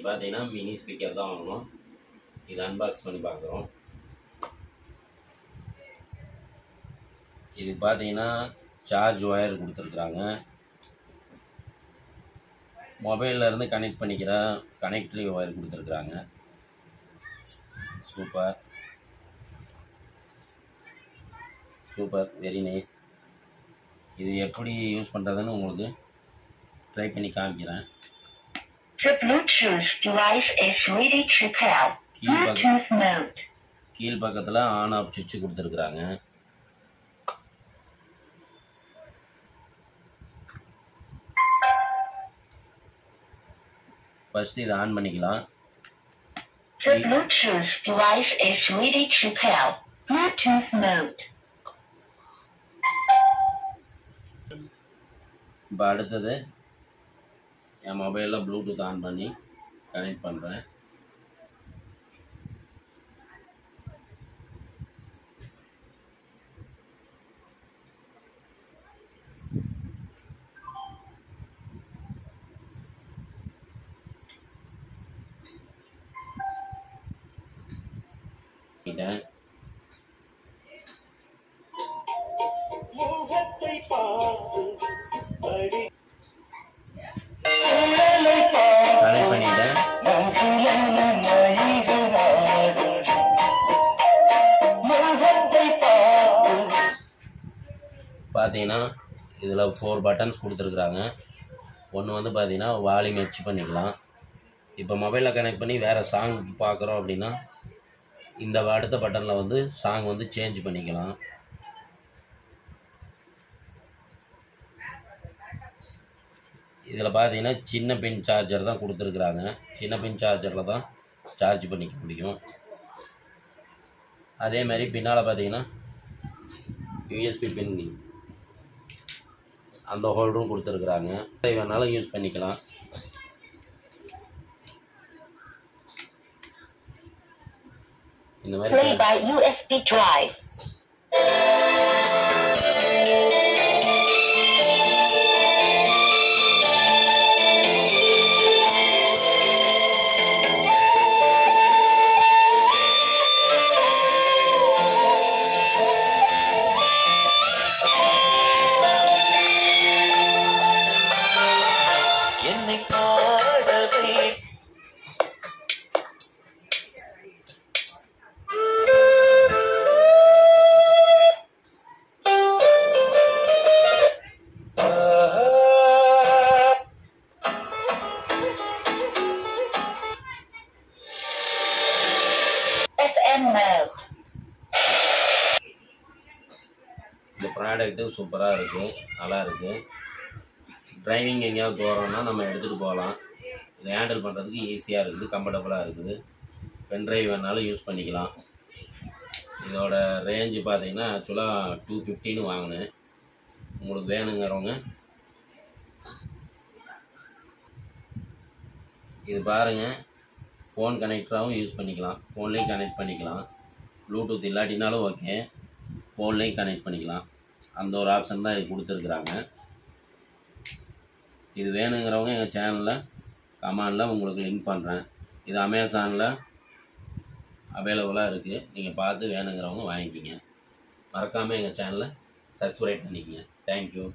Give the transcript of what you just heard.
பார்த்தீங்கன்னா mini speaker தான் வாங்கணும். இது அன்பாக்ஸ் பண்ணி பார்க்குறோம். இது பார்த்தீங்கன்னா சார்ஜ் ஒயர் கொடுத்துருக்குறாங்க. மொபைலில் இருந்து கனெக்ட் பண்ணிக்கிற கனெக்டரி ஒயர் கொடுத்துருக்குறாங்க. Super super, very nice. இது எப்படி யூஸ் பண்ணுறதுன்னு உங்களுக்கு ட்ரை பண்ணி காமிக்கிறேன். கீழ் பக்கத்தில் ஆன் ஆஃப் சுவிட்ச் கொடுத்துருக்குறாங்க. ஃபர்ஸ்ட் இதை ஆன் பண்ணிக்கலாம். இப்போ அடுத்தது என் மொபைலில் ப்ளூடூத் ஆன் பண்ணி கனெக்ட் பண்ணுறேன். கனெக்ட் பண்ணிட்டேன். பார்த்தீங்கன்னா இதில் 4 பட்டன்ஸ் கொடுத்துருக்குறாங்க. ஒன்று வந்து பார்த்தீங்கன்னா வால்யூம் அட்ஜஸ்ட் பண்ணிக்கலாம். இப்போ மொபைலில் கனெக்ட் பண்ணி வேறு சாங் பார்க்குறோம் அப்படின்னா இந்த அடுத்த பட்டனில் வந்து சாங் வந்து சேஞ்ச் பண்ணிக்கலாம். இதில் பார்த்தீங்கன்னா சின்ன பின் சார்ஜர் தான் கொடுத்துருக்குறாங்க. சின்ன பின் சார்ஜரில் தான் சார்ஜ் பண்ணிக்க முடியும். அதே மாதிரி பின்னால் பார்த்தீங்கன்னா யூஎஸ்பி பின் அந்த ஹோல்டரும் கொடுத்துருக்குறாங்க. வேணாலும் யூஸ் பண்ணிக்கலாம். இந்த மாதிரி இந்த ப்ராடக்ட்டு சூப்பராக இருக்குது, நல்லா இருக்குது. டிரைவிங் எங்கேயாவது போகிறோம்னா நம்ம எடுத்துகிட்டு போகலாம். இதை ஹேண்டில் பண்ணுறதுக்கு ஈஸியாக இருக்குது, கம்ஃபர்டபுளாக இருக்குது. பென்ட்ரைவ் வேணாலும் யூஸ் பண்ணிக்கலாம். இதோட ரேஞ்சு பார்த்தீங்கன்னா ஆக்சுவலாக 250 வாங்கினேன். உங்களுக்கு வேணுங்கிறவங்க இது பாருங்கள். ஃபோன் கனெக்டராகவும் யூஸ் பண்ணிக்கலாம், ஃபோன்லேயும் கனெக்ட் பண்ணிக்கலாம். ப்ளூடூத் இல்லாட்டினாலும் ஓகே, ஃபோன்லேயும் கனெக்ட் பண்ணிக்கலாம். அந்த ஒரு ஆப்ஷன் தான் இது கொடுத்துருக்குறாங்க. இது வேணுங்கிறவங்க எங்கள் சேனலில் கமெண்டில் உங்களுக்கு லிங்க் பண்ணுறேன். இது அமேசானில் அவைலபிளாக இருக்குது. நீங்கள் பார்த்து வேணுங்கிறவங்க வாங்கிக்கிங்க. மறக்காமல் எங்கள் சேனலை சப்ஸ்கிரைப் பண்ணிக்கங்க. தேங்க்யூ.